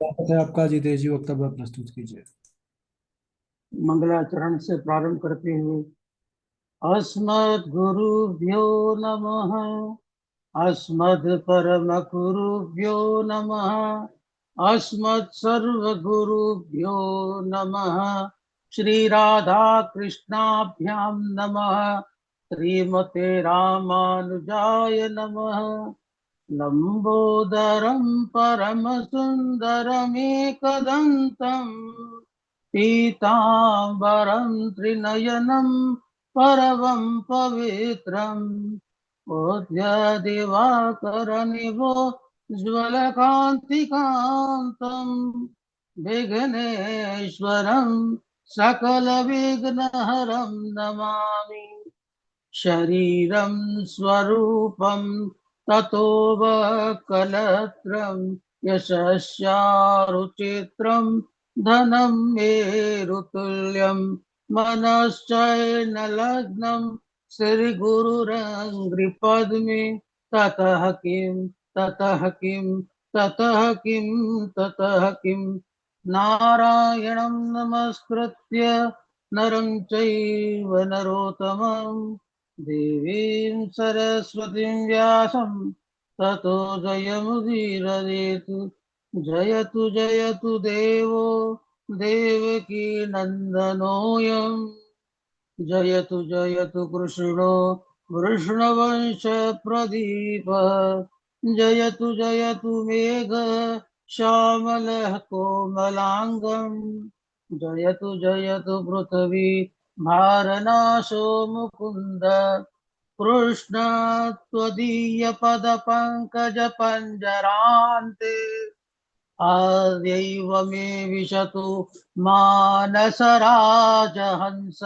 स्वागत है आपका। जितेश जी, वक्तव्य प्रस्तुत कीजिए। मंगलाचरण से प्रारंभ करते हुए अस्मद् गुरुभ्यो नमः। अस्मद् परम गुरुभ्यो नमः। अस्मद् सर्वगुरुभ्यो नमः। श्री राधा कृष्णाभ्यां नमः। श्रीमते रामानुजाय नमः। लंबोदरं परमसुन्दरमेकदन्तम् पीताम्बरं त्रिनयनं परमं पवित्रम् दिवाकरनिभो ज्वलकान्तिकान्तम् विघ्नेश्वरं सकलविघ्नहरं नमामि। शरीरं स्वरूपं ततो वकलत्रं यशस्यारुचित्रं धनं मेरुतुल्यं मनश्चैर्नलग्नं श्रीगुरुरङ्घ्रिपद्मे ततः किं ततः किं ततः किं ततः किं नारायणं नमस्कृत्य नरं चैव नरोत्तमम् देवीं सरस्वतीं व्यासं ततो जयमुदीरयेत्। जयतु जयतु देवो देवकी नन्दनोऽयम्। जयतु जयतु कृष्णो वृषणवंशप्रदीपः। जयतु जयतु मेघ श्यामलः कोमलाङ्गम्। जयतु जयतु पृथ्वी भारनाशो मुकुन्द। कृष्ण त्वदीयपदपङ्कजपञ्जरान्ते आद्यैव मे विशतु मानसराजहंस।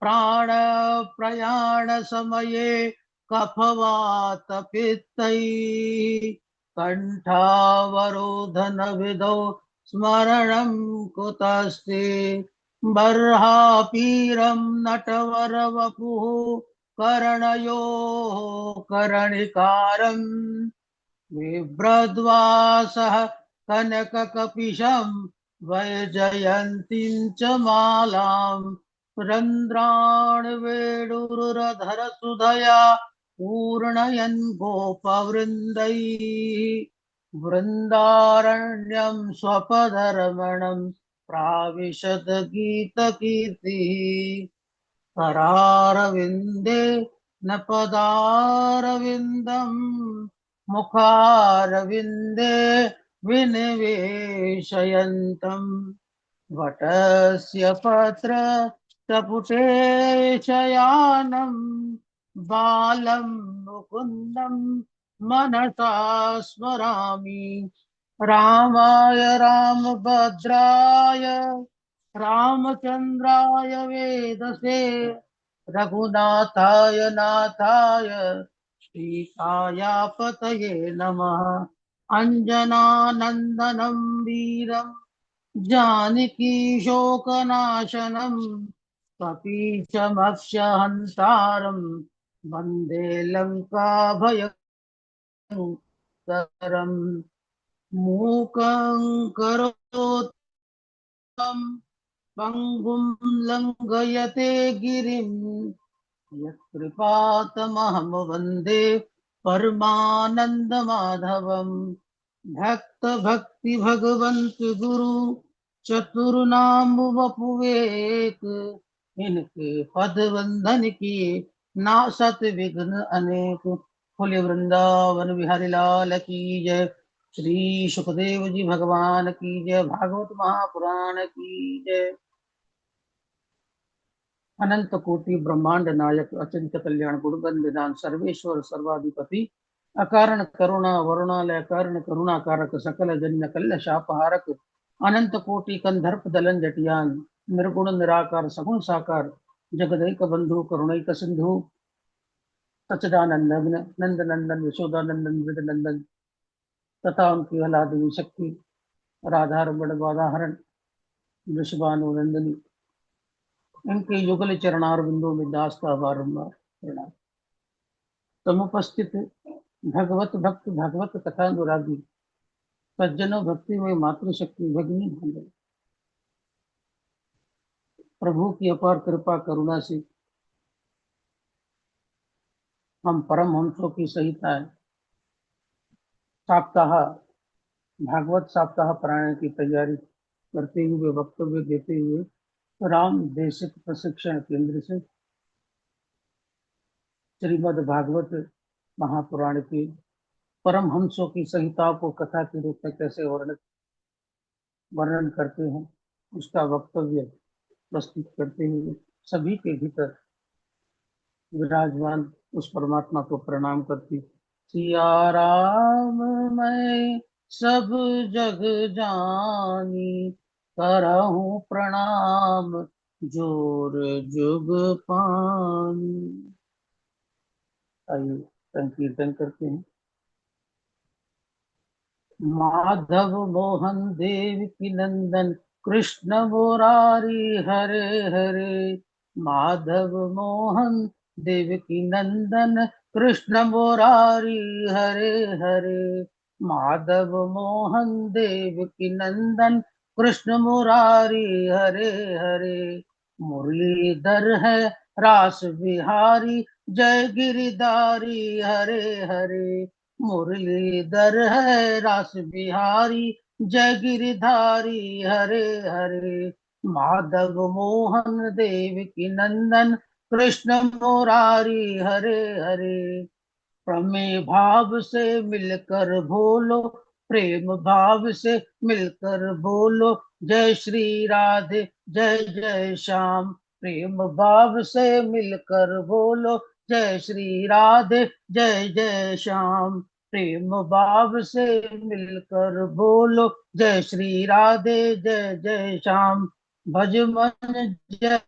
प्राणप्रयाणसमये कफवातपित्तैः कण्ठावरोधनविधौ स्मरणं कुतस्ते। बर्हापीरं नटवरवपुः कर्णयोः कर्णिकारम् बिभ्रद्वासः कनककपिशं वैजयन्तीं च मालां। रन्ध्रान् वेणुरुरधरसुधया पूर्णयन् गोपवृन्दैः। वृन्दारण्यं स्वपदरमणं प्राविशद गीतकीर्तिः। करारविन्दे न पदारविन्दम् मुखारविन्दे विनिवेशयन्तम्। वटस्य पत्रतपुटे शयानम् बालं मुकुन्दं मनसा स्मरामि। रामाय रामभद्राय रामचन्द्राय वेदसे रघुनाथाय नाथाय सीतायापतये नमः। अञ्जनानन्दनं वीरं जानकी शोकनाशनं कपीशमक्षहन्तारं वन्दे लङ्काभयङ्करम्। मूकं करोति पङ्गुं लङ्घयते गिरिं यत्कृपातमहं वन्दे परमानन्दमाधवम्। भक्त भक्ति भगवंत गुरु चतुर्नाम वपुवेक। इनके पद वंदन किए नासत विघ्न अनेक। बोले वृंदावन बिहारी लाल की जय। श्री सुखदेव जी भगवान की जय। भागवत महापुराण की जय। अनंत कोटि ब्रह्मांड नायक अचिंत कल्याण गुणगण निधान सर्वेश्वर सर्वाधिपति अकारण करुणा वरुणालय कारण करुणा कारक सकल जन्य कल्य शापहारक अनंत कोटि कंधर्प दलन जटियान निर्गुण निराकार सगुण साकार जगदैक बंधु करुणैक सिंधु सच्चिदानंद नंद नंदन यशोदानंदन वृद्ध नंदन तथा उनकी हलादवी शक्ति राधा रमण बाधाहरण वृषभानुनंदनी इनके युगल चरणार बिंदु में दास का बारंबार प्रणाम। समुपस्थित भगवत भक्त भागवत कथा अनुरागी सज्जनों, भक्ति में मातृशक्ति भगिनी भांडे। प्रभु की अपार कृपा करुणा से हम परमहंसों की संहिता सप्ताह भागवत सप्ताह पारायण की तैयारी करते हुए वक्तव्य देते हुए राम देशिक प्रशिक्षण केंद्र से श्रीमद् भागवत महापुराण की परमहंसों की संहिताओं को कथा के रूप में कैसे वर्णन करते हैं उसका वक्तव्य प्रस्तुत करते हुए सभी के भीतर विराजमान उस परमात्मा को प्रणाम करती। सिया राम मैं सब जग जानी, करहूं प्रणाम जोर जुग पानी। आइए संकीर्तन करते हैं। माधव मोहन देवकी नंदन कृष्ण मुरारी हरे हरे। माधव मोहन देवकी नंदन कृष्ण मुरारी हरे हरे। माधव मोहन देवकी नंदन कृष्ण मुरारी हरे हरे। मुरलीधर है रास बिहारी जय गिरिधारी हरे हरे। मुरलीधर है रास बिहारी जय गिरिधारी हरे हरे। माधव मोहन देवकी नंदन कृष्ण मुरारी हरे हरे। प्रमेय भाव से मिलकर बोलो, प्रेम भाव से मिलकर बोलो, जय श्री राधे जय जय श्याम। प्रेम भाव से मिलकर बोलो, जय श्री राधे जय जय श्याम। प्रेम भाव से मिलकर बोलो, जय श्री राधे जय जय श्याम। भज मन जय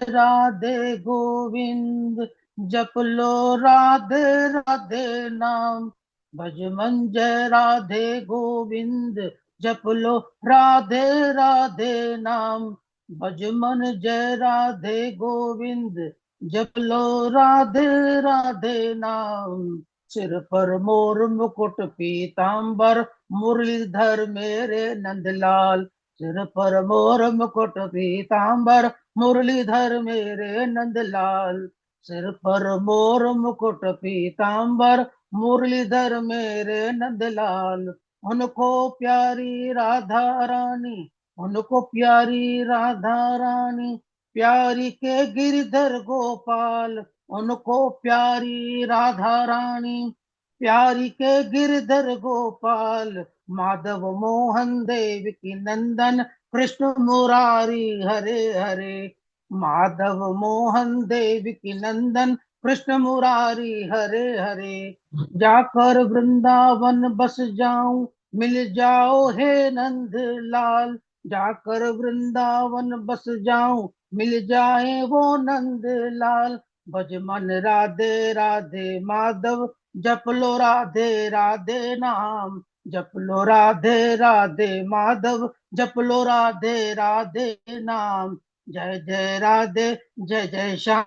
राधे गोविंद, जप लो राधे राधे नाम। भज मन जय राधे गोविंद, जप लो राधे राधे नाम। भज मन जय राधे गोविंद, जप लो राधे राधे नाम। सिर पर मोर मुकुट पीतांबर, मुरलीधर मेरे नंदलाल। सिर पर मोर मुकुट पीतांबर, मुरलीधर मेरे नंदलाल। सिर पर मोर मुकुट पीतांबर, मुरलीधर मेरे नंदलाल। उनको प्यारी राधा रानी, उनको प्यारी राधा रानी, प्यारी के गिरधर गोपाल। उनको प्यारी राधा रानी, प्यारी के गिरधर गोपाल। माधव मोहन देवकी नंदन कृष्ण मुरारी हरे हरे। माधव मोहन देवकी नंदन कृष्ण मुरारी हरे हरे। जाकर वृंदावन बस जाऊं, मिल जाओ हे नंद लाल। जाकर वृंदावन बस जाऊं, मिल जाए वो नंद लाल। भज मन राधे राधे माधव, जप लो राधे राधे नाम। जप लो राधे राधे माधव, जप लो राधे राधे नाम। जय जय राधे जय जय श्याम,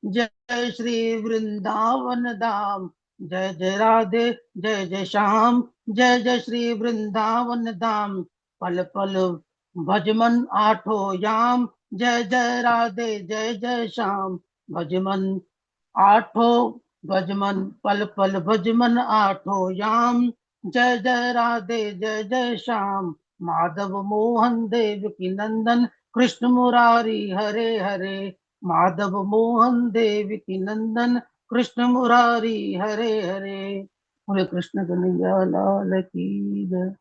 जय श्री वृंदावन धाम। जय जय राधे जय जय श्याम, जय जय श्री वृंदावन धाम। पल पल भजमन आठो याम, जय जय राधे जय जय श्याम। भजमन आठो भजमन पल पल भजमन आठो याम, जय जय राधे जय जय श्याम। माधव मोहन देवकी नंदन कृष्ण मुरारी हरे हरे। माधव मोहन देवकी नंदन कृष्ण मुरारी हरे हरे। बोले कृष्ण कन्हैया लाल की जय।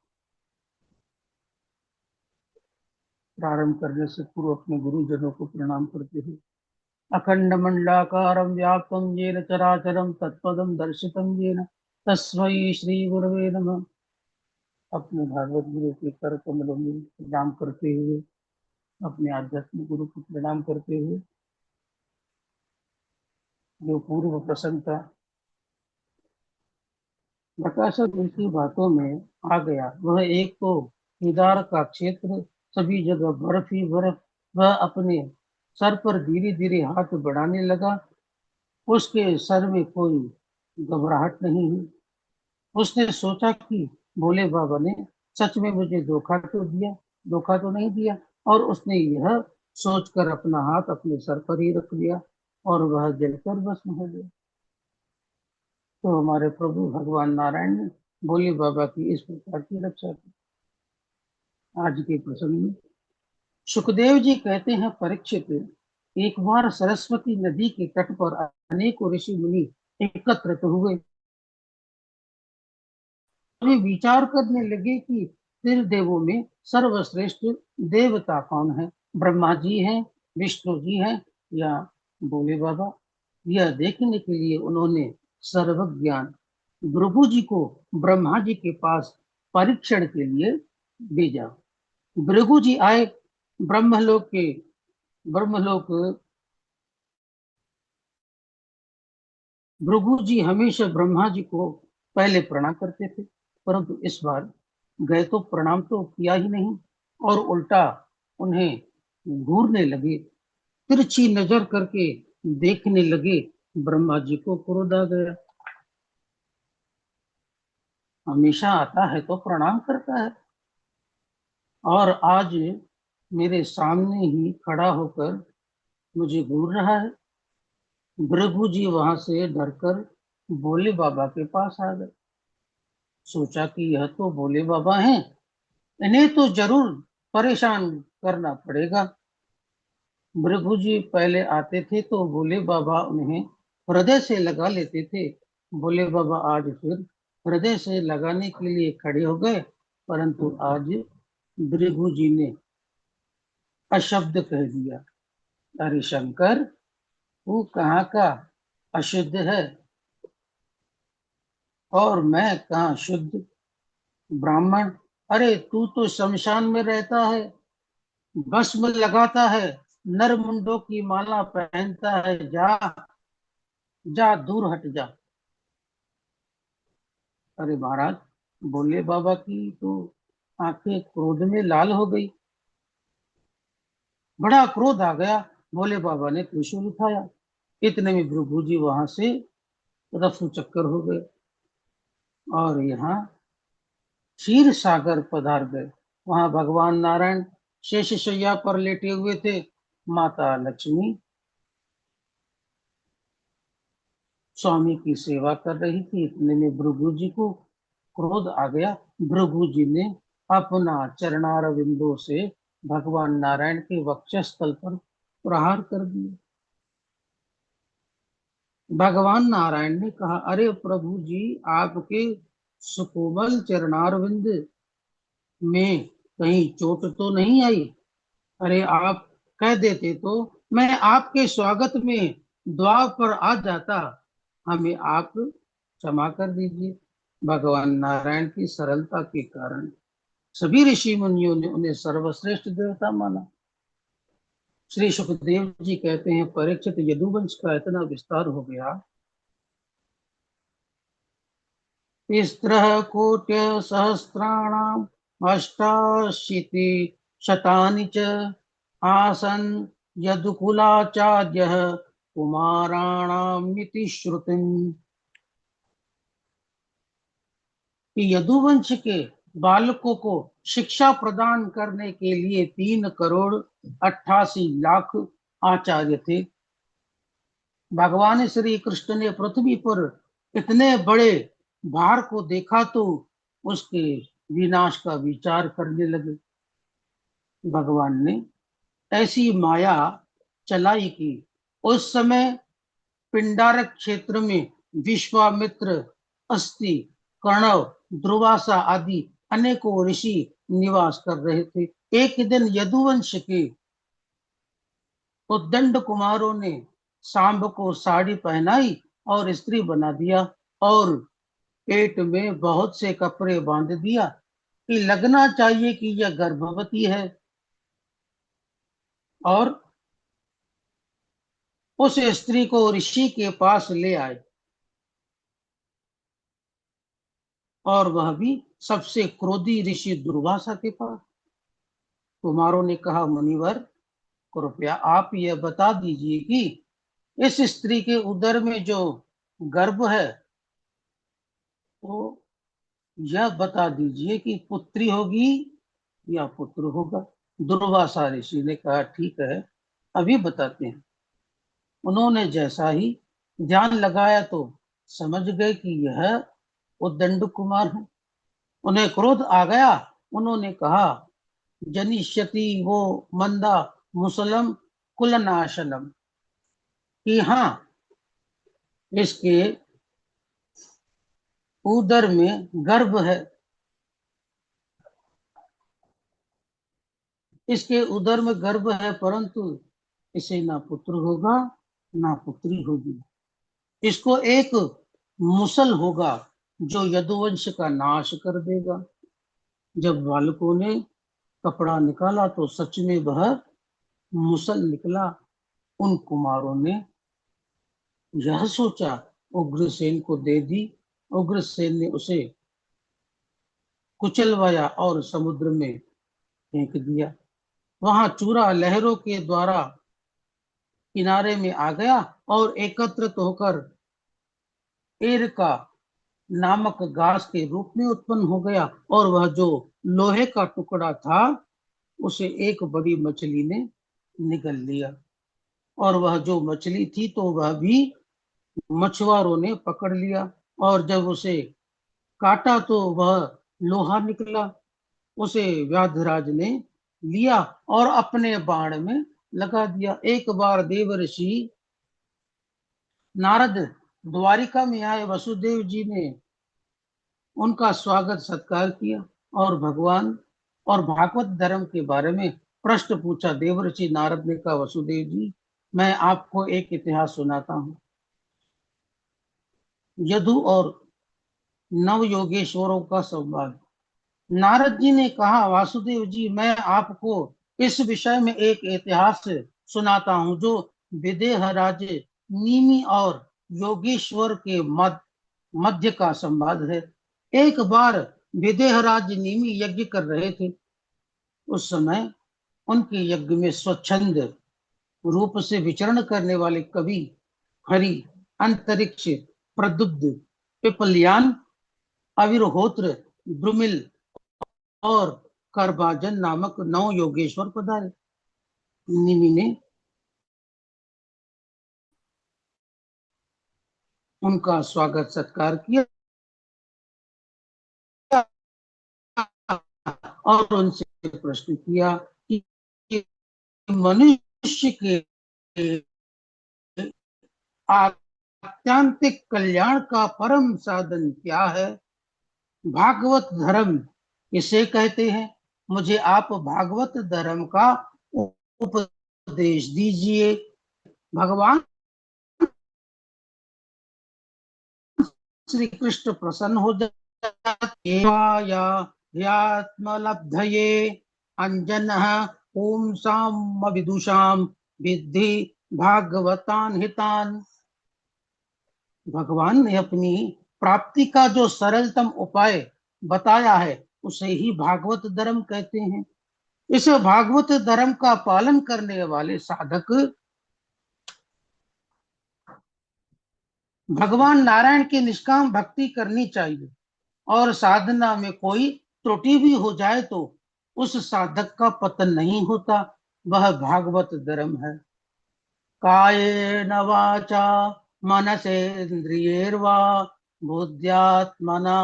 प्रारंभ करने से पूर्व अपने गुरुजनों को प्रणाम करते हुए अखंड मंडलाकारं व्याप्तं येन चराचरं तत्पदं दर्शितं येन तस्मै श्री गुरवे नमः। अपने भागवत गुरु के कर कमलों में प्रणाम करते हुए, अपने आध्यात्मिक गुरु को प्रणाम करते हुए, जो पूर्व प्रसन्नता प्रकाशक की बातों में आ गया, वह एक तो केदार का क्षेत्र, सभी जगह बर्फ ही बर्फ। वह अपने सर पर धीरे धीरे हाथ बढ़ाने लगा। उसके सर में कोई घबराहट नहीं हुई। उसने सोचा कि भोले बाबा ने सच में मुझे धोखा तो नहीं दिया। और उसने यह सोचकर अपना हाथ अपने सर पर ही रख लिया और वह जलकर भस्म हो गया। तो हमारे प्रभु भगवान नारायण ने भोले बाबा की इस प्रकार की रक्षा की। आज के प्रसंग में सुखदेव जी कहते हैं, परीक्षित, एक बार सरस्वती नदी के तट पर अनेकों ऋषि मुनि एकत्रित हुए। वे विचार करने लगे कि त्रिदेवों में सर्वश्रेष्ठ देवता कौन है, ब्रह्मा जी हैं, विष्णु जी हैं या भोले बाबा। यह देखने के लिए उन्होंने सर्वज्ञान भृगु जी को ब्रह्मा जी के पास परीक्षण के लिए भेजा। भृगु जी आए। ब्रह्मलोक के ब्रह्मलोक भृगु जी हमेशा ब्रह्मा जी को पहले प्रणाम करते थे, परंतु इस बार गए तो प्रणाम तो किया ही नहीं और उल्टा उन्हें घूरने लगे, तिरछी नजर करके देखने लगे। ब्रह्मा जी को क्रोध आ गया। हमेशा आता है तो प्रणाम करता है और आज मेरे सामने ही खड़ा होकर मुझे घूर रहा है। भृगु जी वहां से डरकर भोले बाबा के पास आ गए। सोचा कि यह तो भोले बाबा हैं, इन्हें तो जरूर परेशान करना पड़ेगा। भृगु जी पहले आते थे तो भोले बाबा उन्हें हृदय से लगा लेते थे। भोले बाबा आज फिर हृदय से लगाने के लिए खड़े हो गए, परंतु आज भृगु जी ने अशब्द कह दिया। अरे शंकर, तू कहाँ का अशुद्ध है और मैं कहाँ शुद्ध ब्राह्मण। अरे तू तो शमशान में रहता है, भस्म लगाता है, नर मुंडों की माला पहनता है, जा जा दूर हट जा। अरे महाराज, भोले बाबा की तो आंखें क्रोध में लाल हो गई। बड़ा क्रोध आ गया। भोले बाबा ने त्रिशूल उठाया। इतने में भृगु जी वहां से रफू चक्कर हो गए और यहाँ क्षीर सागर पधार गए। वहां भगवान नारायण शेष शैया पर लेटे हुए थे। माता लक्ष्मी स्वामी की सेवा कर रही थी। इतने में भृगु जी को क्रोध आ गया। भृगु जी ने अपना चरणार बिंदु से भगवान नारायण के वक्षस्थल पर प्रहार कर दिया। भगवान नारायण ने कहा, अरे प्रभु जी, आपके सुकोमल चरणारविंद में कहीं चोट तो नहीं आई? अरे आप कह देते तो मैं आपके स्वागत में द्वार पर आ जाता। हमें आप क्षमा कर दीजिए। भगवान नारायण की सरलता के कारण सभी ऋषि मुनियों ने उन्हें सर्वश्रेष्ठ देवता माना। श्री सुखदेव जी कहते हैं, परीक्षित, यदुवंश का इतना विस्तार हो गया, तिस्रः कोट्य सहस्राणाम अष्टाशीति शतानि च आसन् यदुकुलाचार्यः कुमाराणामिति श्रुतिम्। कि यदुवंश के बालकों को शिक्षा प्रदान करने के लिए 3 करोड़ 88 लाख आचार्य थे। भगवान श्री कृष्ण ने पृथ्वी पर इतने बड़े भार को देखा तो उसके विनाश का विचार करने लगे। भगवान ने ऐसी माया चलाई कि उस समय पिंडारक क्षेत्र में विश्वामित्र, अस्ति, कणव, दुर्वासा आदि अनेकों ऋषि निवास कर रहे थे। एक दिन यदुवंश के उद्दंड कुमारों ने सांब को साड़ी पहनाई और स्त्री बना दिया और पेट में बहुत से कपड़े बांध दिया कि लगना चाहिए कि यह गर्भवती है, और उस स्त्री को ऋषि के पास ले आए और वह भी सबसे क्रोधी ऋषि दुर्वासा के पास। कुमारों ने कहा, मुनिवर, कृपया आप यह बता दीजिए कि इस स्त्री के उदर में जो गर्भ है वो यह बता दीजिए कि पुत्री होगी या पुत्र होगा। दुर्वासा ऋषि ने कहा, ठीक है, अभी बताते हैं। उन्होंने जैसा ही ध्यान लगाया तो समझ गए कि यह उद्दंड कुमार है। उन्हें क्रोध आ गया। उन्होंने कहा, जनिष्यति वो मंदा मुसलम कुलनाशनम, कि हाँ, इसके उदर में गर्भ है, इसके उदर में गर्भ है, परंतु इसे ना पुत्र होगा ना पुत्री होगी। इसको एक मुसल होगा जो यदुवंश का नाश कर देगा। जब बालकों ने कपड़ा निकाला तो सच में वह मुसल निकला। उन कुमारों ने यह सोचा, उग्रसेन को दे दी। उग्रसेन ने उसे कुचलवाया और समुद्र में फेंक दिया। वहां चूरा लहरों के द्वारा किनारे में आ गया और एकत्रित होकर एरका नामक घास के रूप में उत्पन्न हो गया। और वह जो लोहे का टुकड़ा था उसे एक बड़ी मछली ने निगल लिया। और वह जो मछली थी तो वह भी मछुआरों ने पकड़ लिया। और जब उसे काटा तो वह लोहा निकला। उसे व्याधराज ने लिया और अपने बाण में लगा दिया। एक बार देवर्षि नारद द्वारिका में आए। वसुदेव जी ने उनका स्वागत सत्कार किया और भगवान और भागवत धर्म के बारे में प्रश्न पूछा। देवर्षि नारद ने कहा, वसुदेव जी, मैं आपको एक इतिहास सुनाता हूँ। यदु और नव योगेश्वरों का संवाद। नारद जी ने कहा, वासुदेव जी, मैं आपको इस विषय में एक इतिहास सुनाता हूँ जो विदेह राज्य नीमि और योगेश्वर के मध्य का संवाद है। एक बार विदेह राज्य नीमि यज्ञ कर रहे थे। उस समय उनके यज्ञ में स्वच्छंद रूप से विचरण करने वाले कवि हरि, अंतरिक्ष, प्रद्युम्न, पिपलियान, अविरहोत्र, द्रुमिल और करभाजन नामक 9 योगेश्वर पधारे। निमि ने उनका स्वागत सत्कार किया और उनसे प्रश्न किया कि मनुष्य के आत्यांतिक कल्याण का परम साधन क्या है? भागवत धर्म इसे कहते हैं। मुझे आप भागवत धर्म का उपदेश दीजिए। भगवान श्री कृष्ण प्रसन्न हो जाते। अंजनः पुंसां विदुषां विद्धि भागवतान हितान। भगवान ने अपनी प्राप्ति का जो सरलतम उपाय बताया है उसे ही भागवत धर्म कहते हैं। इस भागवत धर्म का पालन करने वाले साधक भगवान नारायण की निष्काम भक्ति करनी चाहिए। और साधना में कोई त्रुटि भी हो जाए तो उस साधक का पतन नहीं होता। वह भागवत धर्म है। कायेन वाचा मनसेन्द्रियैर्वा बुद्ध्यात्मना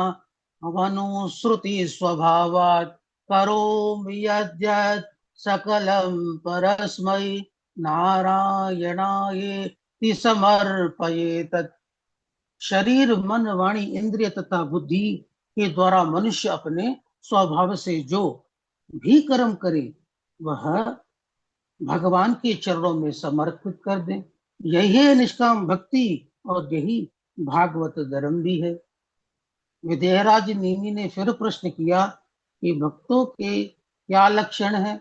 मनुश्रुति स्वभावात् करोमि यद्यत् सकलं परस्मै नारायणायेति समर्पयेत्। शरीर, मन, वाणी, इंद्रिय तथा बुद्धि के द्वारा मनुष्य अपने स्वभाव से जो भी कर्म करे वह भगवान के चरणों में समर्पित कर दें। यही है निष्काम भक्ति और यही भागवत धर्म भी है। विदेहराज नीमि ने फिर प्रश्न किया कि भक्तों के क्या लक्षण है,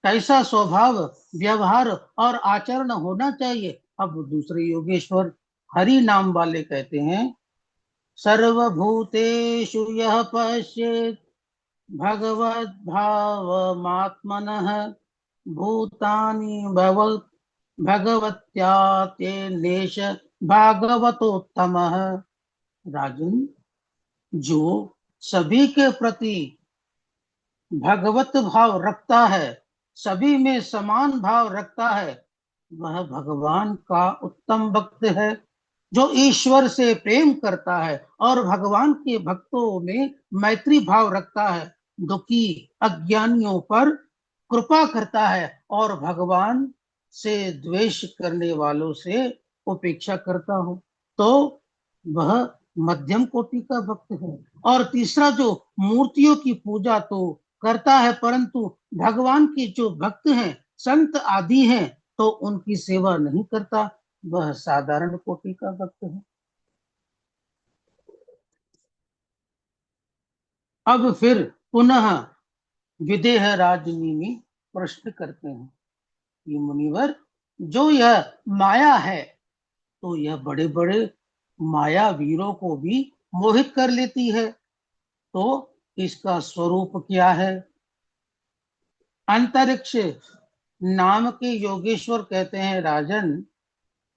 कैसा स्वभाव, व्यवहार और आचरण होना चाहिए। अब दूसरे योगेश्वर हरि नाम वाले कहते हैं, सर्वभूतेषु यः पश्येत् भगवद्भावमात्मनः भूतानि भगवत्यातेनेश भागवतोत्तमः। राजन, जो सभी के प्रति भगवत भाव रखता है, सभी में समान भाव रखता है, वह भगवान का उत्तम भक्त है। जो ईश्वर से प्रेम करता है और भगवान के भक्तों में मैत्री भाव रखता है, दुखी अज्ञानियों पर कृपा करता है और भगवान से द्वेष करने वालों से उपेक्षा करता हो, तो वह मध्यम कोटि का भक्त है। और तीसरा, जो मूर्तियों की पूजा तो करता है परंतु भगवान के जो भक्त हैं, संत आदि हैं, तो उनकी सेवा नहीं करता, वह साधारण कोटि का भक्त है। अब फिर पुनः विदेह राजनीति प्रश्न करते हैं कि मुनिवर, जो यह माया है, तो यह बड़े बड़े माया वीरों को भी मोहित कर लेती है, तो इसका स्वरूप क्या है? अंतरिक्ष नाम के योगेश्वर कहते हैं, राजन,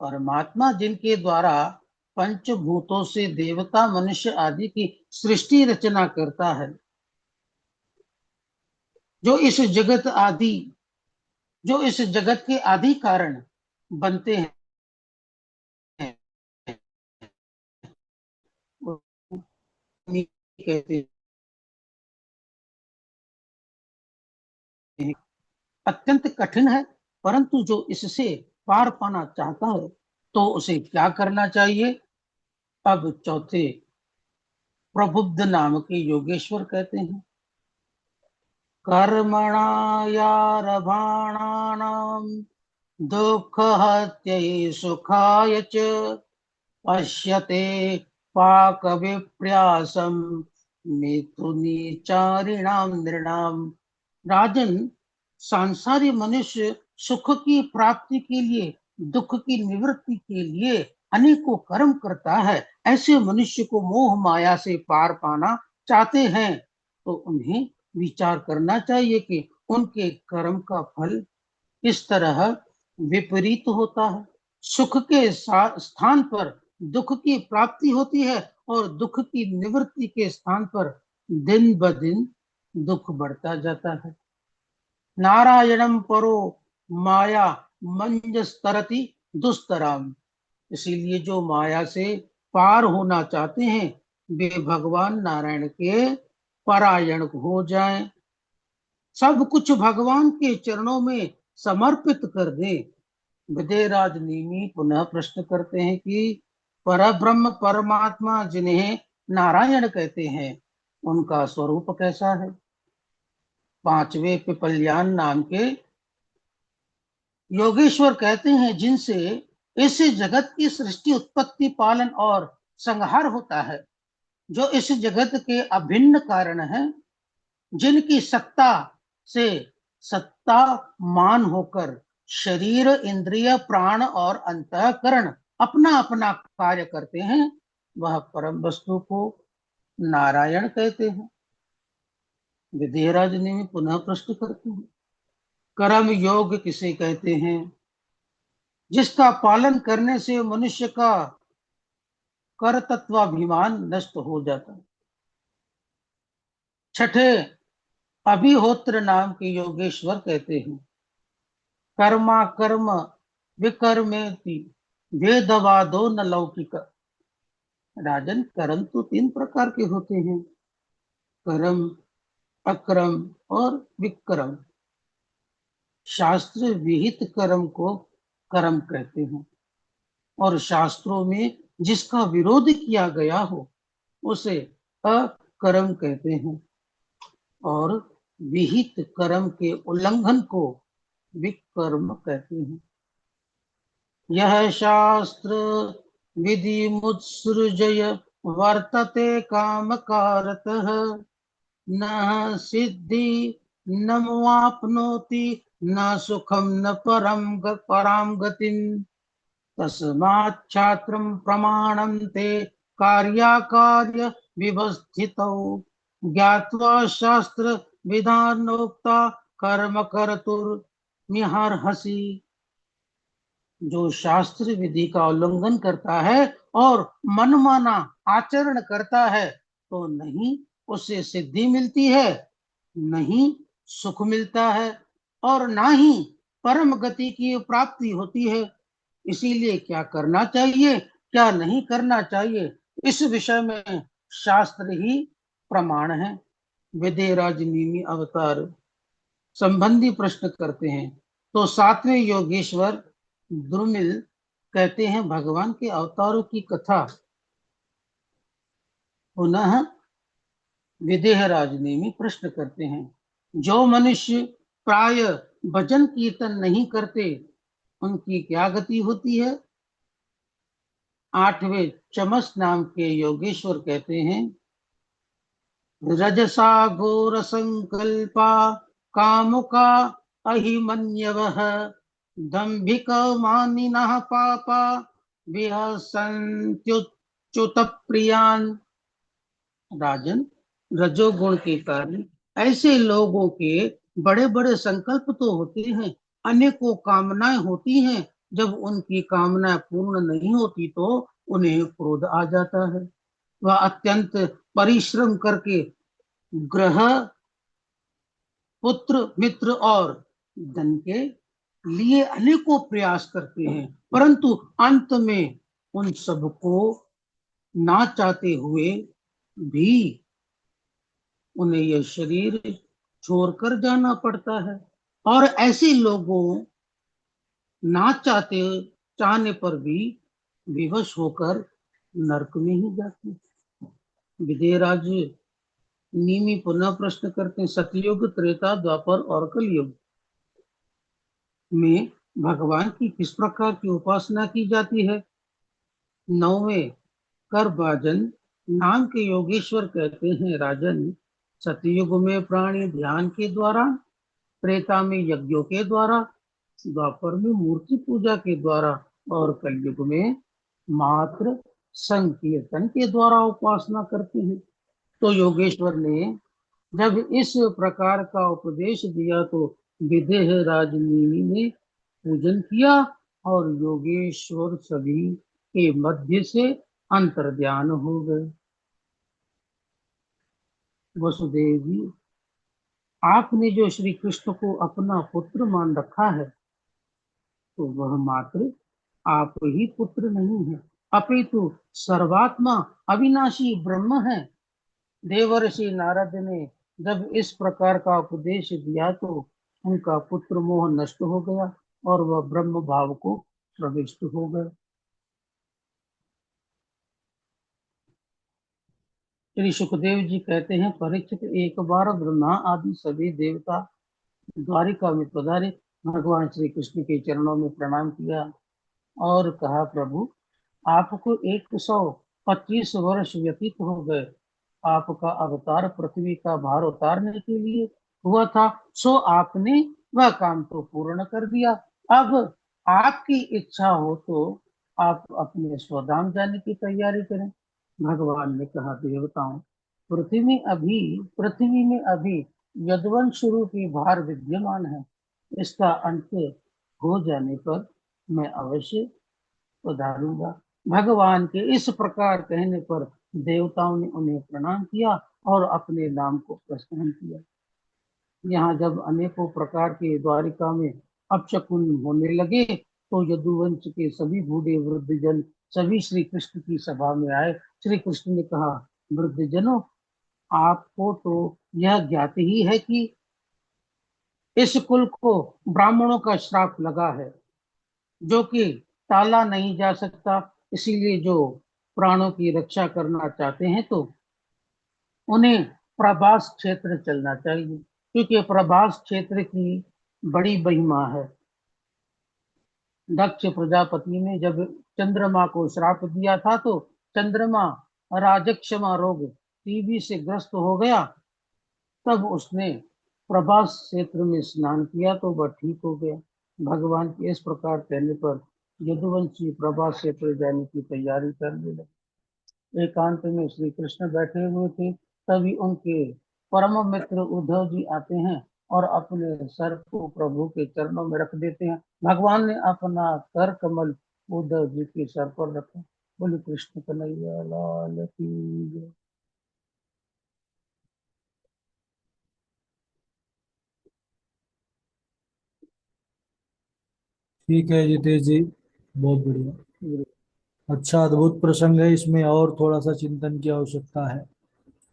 परमात्मा जिनके द्वारा पंचभूतों से देवता मनुष्य आदि की सृष्टि रचना करता है, जो इस जगत आदि जो इस जगत के आदि कारण बनते हैं, कहते हैं अत्यंत कठिन है, परंतु जो इससे पार पाना चाहता है तो उसे क्या करना चाहिए? अब चौथे प्रबुद्ध नाम के योगेश्वर कहते हैं, कर्मणा यारभाणानां दुःखहत्यै सुखाय च पश्यते पाक विप्र्यासम मिथुनीचारिणाम नृणाम। राजन, सांसारिक मनुष्य सुख की प्राप्ति के लिए, दुख की निवृत्ति के लिए अनेकों कर्म करता है। ऐसे मनुष्य को मोह माया से पार पाना चाहते हैं तो उन्हें विचार करना चाहिए कि उनके कर्म का फल इस तरह विपरीत होता है। सुख के स्थान पर दुख की प्राप्ति होती है और दुख की निवृत्ति के स्थान पर दिन ब दिन दुख बढ़ता जाता है। नारायणम परो माया मंजस्तरति दुस्तराम। इसीलिए जो माया से पार होना चाहते हैं, वे भगवान नारायण के परायण हो जाएं, सब कुछ भगवान के चरणों में समर्पित कर दे। विदेहराज नेमि पुनः प्रश्न करते हैं कि परब्रह्म परमात्मा जिन्हें नारायण कहते हैं, उनका स्वरूप कैसा है? पांचवें पिपल्यान नाम के योगेश्वर कहते हैं, जिनसे इस जगत की सृष्टि उत्पत्ति पालन और संहार होता है, जो इस जगत के अभिन्न कारण हैं, जिनकी सत्ता से सत्ता मान होकर शरीर इंद्रिय प्राण और अंतःकरण अपना अपना कार्य करते हैं, वह परम वस्तु को नारायण कहते हैं। विदेहराज ने पुनः प्रश्न करते हैं, कर्म योग किसे कहते हैं, जिसका पालन करने से मनुष्य का कर्तृत्वाभिमान नष्ट हो जाता है? छठे अभिहोत्र नाम के योगेश्वर कहते हैं, कर्मा कर्म विकर्मेति भेदवादो न लौकिक। राजन, कर्म तो तीन प्रकार के होते हैं, कर्म, अकर्म और विक्रम। शास्त्र विहित कर्म को कर्म कहते हैं और शास्त्रों में जिसका विरोध किया गया हो उसे अकर्म कहते हैं, और विहित कर्म के उल्लंघन को विकर्म कहते हैं। यह शास्त्र विधि मुत्सृजय वर्तते काम कारतः, न सिद्धि न वाप्नोति न सुखम न पराम गतिम। तस्मात् छात्रं प्रमाणं ते कार्याकार्य विवस्थितौ, ज्ञात्वा शास्त्र विधानोक्ता कर्म कर्तुर्मिहार्हसि। जो शास्त्र विधि का उल्लंघन करता है और मनमाना आचरण करता है तो नहीं उससे सिद्धि मिलती है, नहीं सुख मिलता है, और ना ही परम गति की प्राप्ति होती है। इसीलिए क्या करना चाहिए, क्या नहीं करना चाहिए, इस विषय में शास्त्र ही प्रमाण है। विदेहराज नीमि अवतार संबंधी प्रश्न करते हैं, तो सातवें योगेश्वर द्रुमिल कहते हैं, भगवान के अवतारों की कथा पुनः विदेहराज नेमि प्रश्न करते हैं। जो मनुष्य प्राय भजन कीर्तन नहीं करते, उनकी क्या गति होती है? आठवें चमस नाम के योगेश्वर कहते हैं, रजसा घोर संकल्पा कामुका अहिमन्यवः दंभिक मानिनः पापा विहसन्त्युच्युत प्रियान। राजन, रजोगुण के कारण ऐसे लोगों के बड़े बड़े संकल्प तो होते हैं, अनेकों कामनाएं होती हैं। जब उनकी कामनाएं पूर्ण नहीं होती तो उन्हें क्रोध आ जाता है। वह अत्यंत परिश्रम करके ग्रह, पुत्र, मित्र और धन के लिए अनेकों प्रयास करते हैं, परंतु अंत में उन सबको ना चाहते हुए भी उन्हें यह शरीर छोड़कर जाना पड़ता है। और ऐसे लोगों ना चाहने पर भी विवश होकर नरक में ही जाते हैं। विजयराज नीमि पुनः प्रश्न करते हैं, सतयुग, त्रेता, द्वापर और कलयुग में भगवान की किस प्रकार की उपासना की जाती है? नौवें करभाजन नाम के योगेश्वर कहते हैं, राजन, सतयुग में प्राणी ध्यान के द्वारा, त्रेता में यज्ञों के द्वारा, द्वापर में मूर्ति पूजा के द्वारा और कलयुग में मात्र संकीर्तन के द्वारा उपासना करते हैं। तो योगेश्वर ने जब इस प्रकार का उपदेश दिया तो विदेह राजनीति ने पूजन किया और योगेश्वर सभी के मध्य से अंतर्ध्यान हो गए। वसुदेव जी, आपने जो श्री कृष्ण को अपना पुत्र मान रखा है, तो वह मात्र आप ही पुत्र नहीं है, अपितु सर्वात्मा अविनाशी ब्रह्म है। देवर्षि नारद ने जब इस प्रकार का उपदेश दिया तो उनका पुत्र मोह नष्ट हो गया और वह ब्रह्म भाव को प्रविष्ट हो गए। श्री सुखदेव जी कहते हैं, परीक्षित, एक बार ब्रह्मा आदि सभी देवता द्वारिका में पधारे, भगवान श्री कृष्ण के चरणों में प्रणाम किया और कहा, प्रभु, आपको 125 वर्ष व्यतीत हो गए। आपका अवतार पृथ्वी का भार उतारने के लिए हुआ था, सो आपने वह काम तो पूर्ण कर दिया। अब आपकी इच्छा हो तो आप अपने स्वधाम जाने की तैयारी करें। भगवान ने कहा, देवताओं, पृथ्वी में अभी यदुवंश रूपी भार विद्यमान है। इसका अंत हो जाने पर मैं अवश्य पधारूंगा। भगवान के इस प्रकार कहने पर देवताओं ने उन्हें प्रणाम किया और अपने नाम को प्रस्थान किया। यहाँ जब अनेकों प्रकार के द्वारिका में अपशकुन होने लगे तो यदुवंश के सभी बूढ़े वृद्ध जन सभी श्री कृष्ण की सभा में आए। श्री कृष्ण ने कहा, वृद्ध जनों, आपको तो यह ज्ञात ही है कि इस कुल को ब्राह्मणों का श्राप लगा है, जो कि टाला नहीं जा सकता। इसीलिए जो प्राणों की रक्षा करना चाहते हैं तो उन्हें प्रभास क्षेत्र चलना चाहिए, क्योंकि प्रभास क्षेत्र की बड़ी महिमा है। दक्ष प्रजापति ने जब चंद्रमा को श्राप दिया था तो चंद्रमा राजक्षमा रोग टीबी से ग्रस्त हो गया। तब उसने प्रभास क्षेत्र में स्नान किया तो वह ठीक हो गया। भगवान के इस प्रकार कहने पर यदुवंशी प्रभास क्षेत्र जाने की तैयारी करने लगे। एकांत में श्री कृष्ण बैठे हुए थे, तभी उनके परम मित्र उद्धव जी आते हैं और अपने सर को प्रभु के चरणों में रख देते हैं। भगवान ने अपना कर कमल उद्धव जी के सर पर रखा। बोले कृष्ण कन्हैया लाल की जय। ठीक है जितेश जी, बहुत बढ़िया। अच्छा, अद्भुत प्रसंग है, इसमें और थोड़ा सा चिंतन की आवश्यकता है।